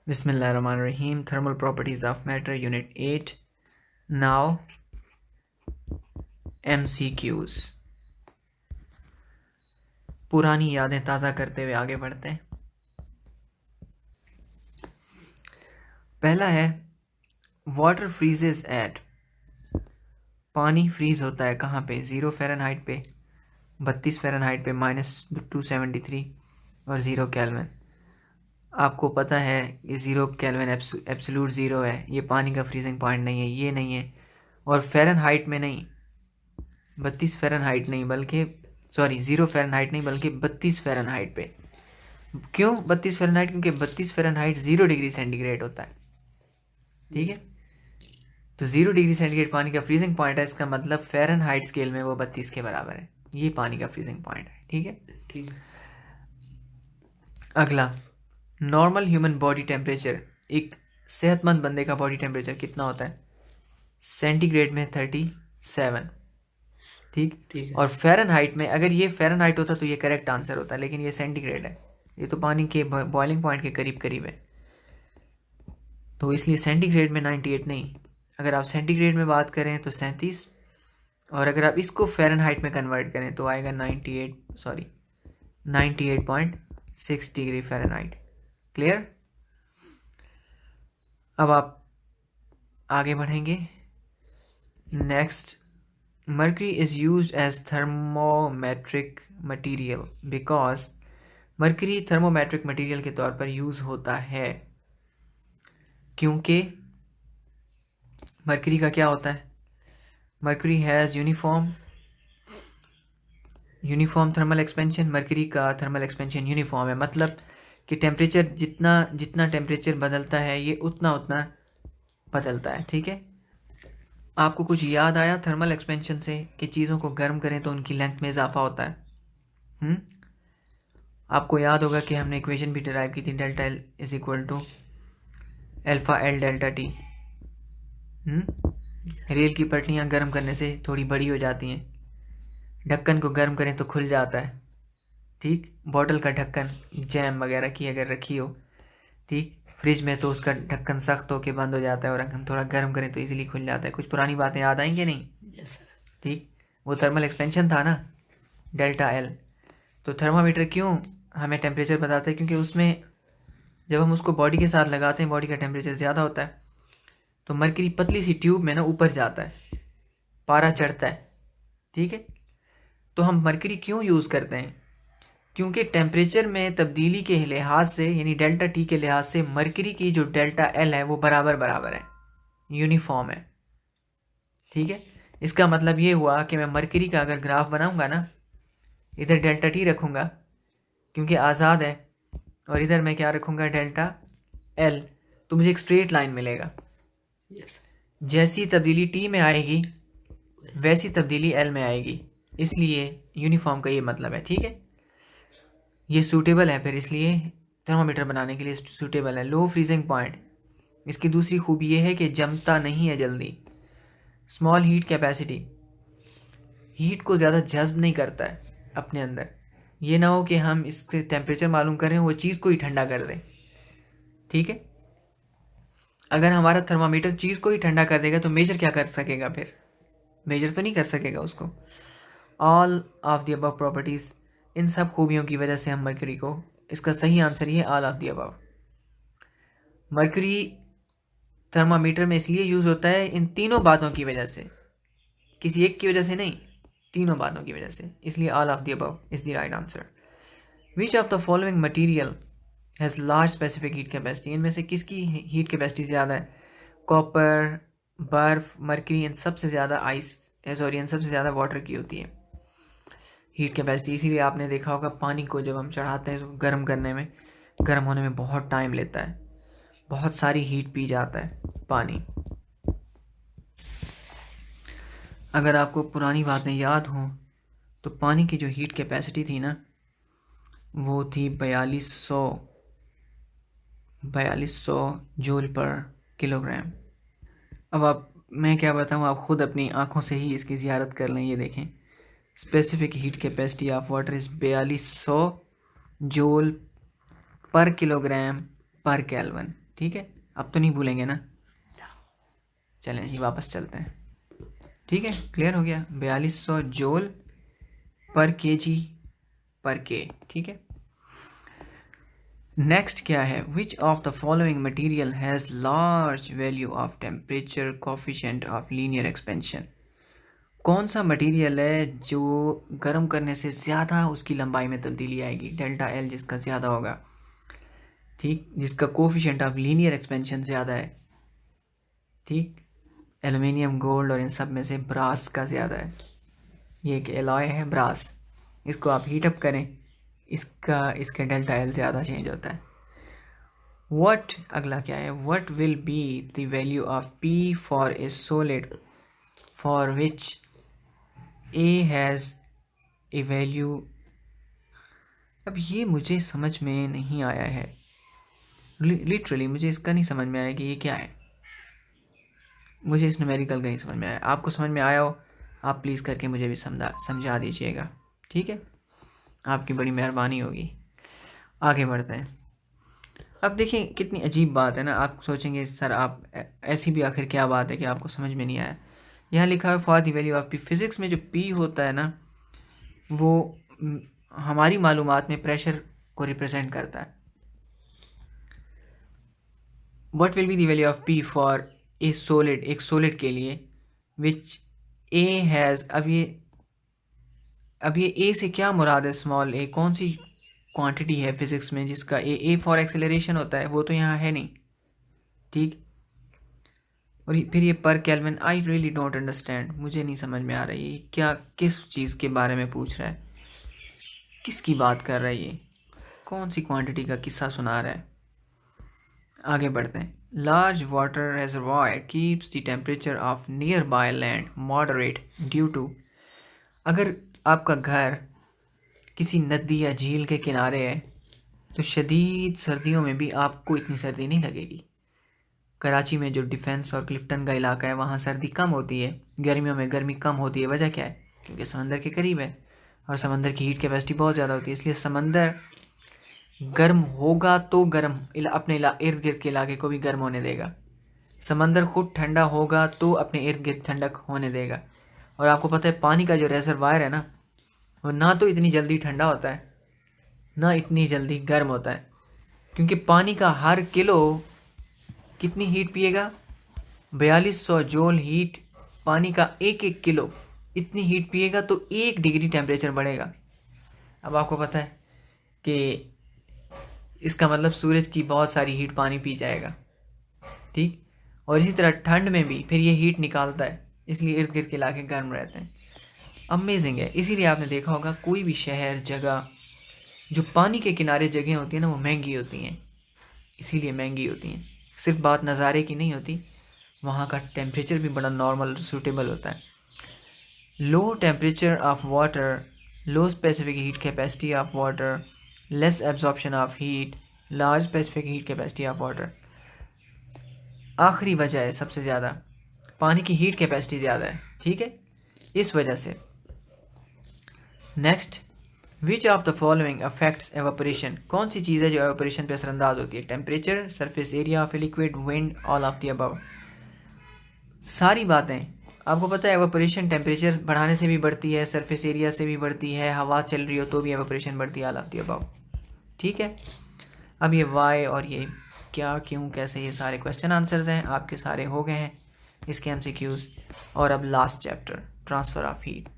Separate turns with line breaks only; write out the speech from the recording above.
Bismillahirrahmanirrahim. Thermal properties of matter, unit 8. Now MCQs. पुरानी यादें ताज़ा करते हुए आगे बढ़ते हैं। पहला है वाटर फ्रीजेस एट, पानी फ्रीज होता है कहाँ पे? 0 फ़ारेनहाइट पे, 32 फ़ारेनहाइट पे, -273 और 0 केल्विन। आपको पता है ये 0 केल्विन एब्सोल्यूट ज़ीरो है, ये पानी का फ्रीजिंग पॉइंट नहीं है, ये नहीं है। और फ़ारेनहाइट में नहीं, 32 फ़ारेनहाइट नहीं बल्कि 0 फ़ारेनहाइट नहीं बल्कि 32 फ़ारेनहाइट पे। क्यों 32 फ़ारेनहाइट? क्योंकि 32 फ़ारेनहाइट 0 डिग्री सेंटीग्रेड होता है, ठीक है। तो 0 डिग्री सेंटीग्रेड पानी का फ्रीजिंग पॉइंट है, इसका मतलब फ़ारेनहाइट स्केल में वो 32 के बराबर है, ये पानी का फ्रीजिंग पॉइंट है, ठीक है।
ठीक।
अगला, नॉर्मल ह्यूमन बॉडी टेम्परेचर, एक सेहतमंद बंदे का बॉडी टेम्परेचर कितना होता है? सेंटीग्रेड में 37, ठीक।
ठीक है।
और फ़ारेनहाइट में, अगर ये फ़ारेनहाइट होता तो ये करेक्ट आंसर होता, लेकिन ये सेंटीग्रेड है, ये तो पानी के बॉइलिंग पॉइंट के करीब करीब है, तो इसलिए सेंटीग्रेड में 98 नहीं। अगर आप सेंटीग्रेड में बात करें तो 37, और अगर आप इसको फ़ारेनहाइट में कन्वर्ट करें तो आएगा 98.6 डिग्री फ़ारेनहाइट। क्लियर? अब आप आगे बढ़ेंगे। Next, mercury is used as thermometric material because mercury thermometric material के तौर पर यूज होता है क्योंकि mercury का क्या होता है? mercury has uniform thermal expansion. mercury का थर्मल एक्सपेंशन यूनिफॉर्म है, मतलब कि टेम्परेचर जितना टेम्परेचर बदलता है ये उतना बदलता है, ठीक है। आपको कुछ याद आया थर्मल एक्सपेंशन से कि चीज़ों को गर्म करें तो उनकी लेंथ में इजाफा होता है। आपको याद होगा कि हमने इक्वेशन भी डिराइव की थी, delta L is equal to alpha L delta T. Rail की पटरियाँ गर्म करने से थोड़ी बड़ी हो जाती हैं, ढक्कन को गर्म करें तो खुल जाता है, ठीक। बॉटल का ढक्कन जैम वगैरह की अगर रखी हो, ठीक, फ्रिज में, तो उसका ढक्कन सख्त होकर बंद हो जाता है और हम थोड़ा गर्म करें तो इजीली खुल जाता है। कुछ पुरानी बातें याद आएंगे नहीं?
Yes sir.
ठीक, वो थर्मल एक्सपेंशन था ना, डेल्टा एल। तो थर्मामीटर क्यों हमें टेम्परेचर बताता है? क्योंकि उसमें जब हम उसको बॉडी के साथ लगाते हैं बॉडी का टेम्परेचर ज़्यादा होता है, तो मरकरी पतली सी ट्यूब में ना ऊपर जाता है, पारा चढ़ता है, ठीक है। तो हम मरकरी क्यों यूज़ करते हैं? क्योंकि टेम्परेचर में तब्दीली के लिहाज से, यानी डेल्टा टी के लिहाज से, मरकरी की जो डेल्टा एल है वो बराबर है, यूनिफॉर्म है, ठीक है। इसका मतलब ये हुआ कि मैं मरकरी का अगर ग्राफ बनाऊंगा ना, इधर डेल्टा टी रखूंगा क्योंकि आज़ाद है, और इधर मैं क्या रखूंगा? डेल्टा एल, तो मुझे एक स्ट्रेट लाइन मिलेगा।
यस।
जैसी तब्दीली टी में आएगी वैसी तब्दीली एल में आएगी, इसलिए यूनिफॉर्म का ये मतलब है, ठीक है। ये सूटेबल है, फिर इसलिए थर्मामीटर बनाने के लिए सूटेबल है। लो फ्रीजिंग पॉइंट, इसकी दूसरी खूबी ये है कि जमता नहीं है जल्दी। स्मॉल हीट कैपेसिटी, हीट को ज़्यादा जज्ब नहीं करता है अपने अंदर। ये ना हो कि हम इससे टेम्परेचर मालूम करें वो चीज़ को ही ठंडा कर दें, ठीक है। अगर हमारा थर्मामीटर चीज़ को ही ठंडा कर देगा तो मेजर क्या कर सकेगा? फिर मेजर तो नहीं कर सकेगा उसको। All of the above properties, इन सब खूबियों की वजह से हम मरकरी को, इसका सही आंसर ये all of the above. Mercury thermometer में इसलिए यूज़ होता है इन तीनों बातों की वजह से, किसी एक की वजह से नहीं, तीनों बातों की वजह से, इसलिए all of the above is the right answer. Which of the following material has large specific heat capacity, इनमें से किसकी हीट कैपेसिटी ज़्यादा है? कॉपर, बर्फ, मरकरी, इन सबसे ज़्यादा इन सबसे ज़्यादा वाटर की होती है हीट कैपेसिटी। इसीलिए आपने देखा होगा पानी को जब हम चढ़ाते हैं तो गर्म करने में, गर्म होने में बहुत टाइम लेता है, बहुत सारी हीट पी जाता है पानी। अगर आपको पुरानी बातें याद हों तो पानी की जो हीट कैपेसिटी थी ना, वो थी 4200 जूल पर किलोग्राम। अब मैं क्या बताऊँ, आप ख़ुद अपनी आँखों से ही इसकी ज़ियारत कर लें। ये देखें, specific heat capacity of water is 4200 joule पर किलोग्राम पर केल्विन। ठीक है, अब तो नहीं भूलेंगे ना। चलें जी वापस चलते हैं। ठीक है, क्लियर हो गया। 4200 जूल पर केजी पर के। ठीक है, नेक्स्ट क्या है, which of the following material has large value of temperature coefficient of linear expansion. कौन सा मटेरियल है जो गर्म करने से ज़्यादा उसकी लंबाई में तब्दीली आएगी, डेल्टा एल जिसका ज़्यादा होगा, ठीक, जिसका कोफिशिएंट ऑफ लीनियर एक्सपेंशन ज़्यादा है। ठीक, एल्युमिनियम, गोल्ड और इन सब में से ब्रास का ज़्यादा है। ये एक एलॉय है ब्रास, इसको आप हीट अप करें, इसका डेल्टा एल ज़्यादा चेंज होता है। वट, अगला क्या है, what will be the value of P for a solid for which A has a value. अब ये मुझे समझ में नहीं आया है, लिटरली मुझे इसका नहीं समझ में आया कि ये क्या है। मुझे इस न्यूमेरिकल का ही समझ में आया। आपको समझ में आया हो आप प्लीज़ करके मुझे भी समझा दीजिएगा। ठीक है, आपकी बड़ी मेहरबानी होगी। आगे बढ़ते हैं। अब देखिए कितनी अजीब बात है ना, आप सोचेंगे सर आप ऐसी भी आखिर क्या बात है कि आपको समझ में नहीं आया। यहाँ लिखा है for the value of P. Physics में जो पी होता है ना वो हमारी मालूमात में प्रेशर को रिप्रेजेंट करता है। What will be the value of P for a solid, एक सॉलिड के लिए, विच ए हैज़। अब ये ए से क्या मुराद है, स्मॉल ए कौन सी क्वांटिटी है फिजिक्स में जिसका ए फॉर एक्सेलरेशन होता है, वो तो यहाँ है नहीं। ठीक, और फिर ये पर kelvin, I really don't understand, मुझे नहीं समझ में आ रही है क्या, किस चीज़ के बारे में पूछ रहा है, किसकी बात कर रहा है, ये कौन सी क्वांटिटी का किस्सा सुना रहा है। आगे बढ़ते हैं। Large water reservoir keeps the temperature of nearby land moderate due to. अगर आपका घर किसी नदी या झील के किनारे है तो शदीद सर्दियों में भी आपको इतनी सर्दी नहीं लगेगी। कराची में जो डिफेंस और क्लिफ्टन का इलाका है वहाँ सर्दी कम होती है, गर्मियों में गर्मी कम होती है। वजह क्या है, क्योंकि समंदर के करीब है और समंदर की हीट कैपेसिटी बहुत ज़्यादा होती है, इसलिए समंदर गर्म होगा तो गर्म अपने इर्द गिर्द के इलाके को भी गर्म होने देगा। समंदर खुद ठंडा होगा तो अपने इर्द गिर्द ठंडक होने देगा। और आपको पता है पानी का जो रेजरवायर है ना वो ना तो इतनी जल्दी ठंडा होता है ना इतनी जल्दी गर्म होता है, क्योंकि पानी का हर किलो कितनी हीट पिएगा, 4200 जूल हीट। पानी का एक एक किलो इतनी हीट पिएगा तो 1 डिग्री टेम्परेचर बढ़ेगा। अब आपको पता है कि इसका मतलब सूरज की बहुत सारी हीट पानी पी जाएगा। ठीक, और इसी तरह ठंड में भी फिर ये हीट निकालता है, इसलिए इर्द गिर्द के इलाके गर्म रहते हैं। अमेजिंग है। इसीलिए आपने देखा होगा कोई भी शहर, जगह जो पानी के किनारे जगह होती है ना वो महंगी होती हैं, इसीलिए महंगी होती हैं। सिर्फ बात नज़ारे की नहीं होती, वहाँ का टेम्परेचर भी बड़ा नॉर्मल सूटेबल होता है। Low temperature of water, low specific heat capacity of water, less absorption of heat, large specific heat capacity of water. आखिरी वजह है सबसे ज़्यादा, पानी की हीट कैपेसिटी ज़्यादा है। ठीक है, इस वजह से। Next, which of the following affects evaporation. कौन सी चीज़ है जो एवापोरेशन पे असरअंदाज होती है, temperature, surface area of a liquid, wind, all of the above. सारी बातें आपको पता है। एवापोरेशन टेम्परेचर बढ़ाने से भी बढ़ती है, सरफेस एरिया से भी बढ़ती है, हवा चल रही हो तो भी एवापोरेशन बढ़ती है, ऑल ऑफ द अबव। ठीक है, अब ये वाई और ये क्या, क्यों, कैसे, ये सारे क्वेश्चन आंसर्स हैं आपके सारे हो गए हैं इसके MCQs। और अब last chapter, transfer of heat.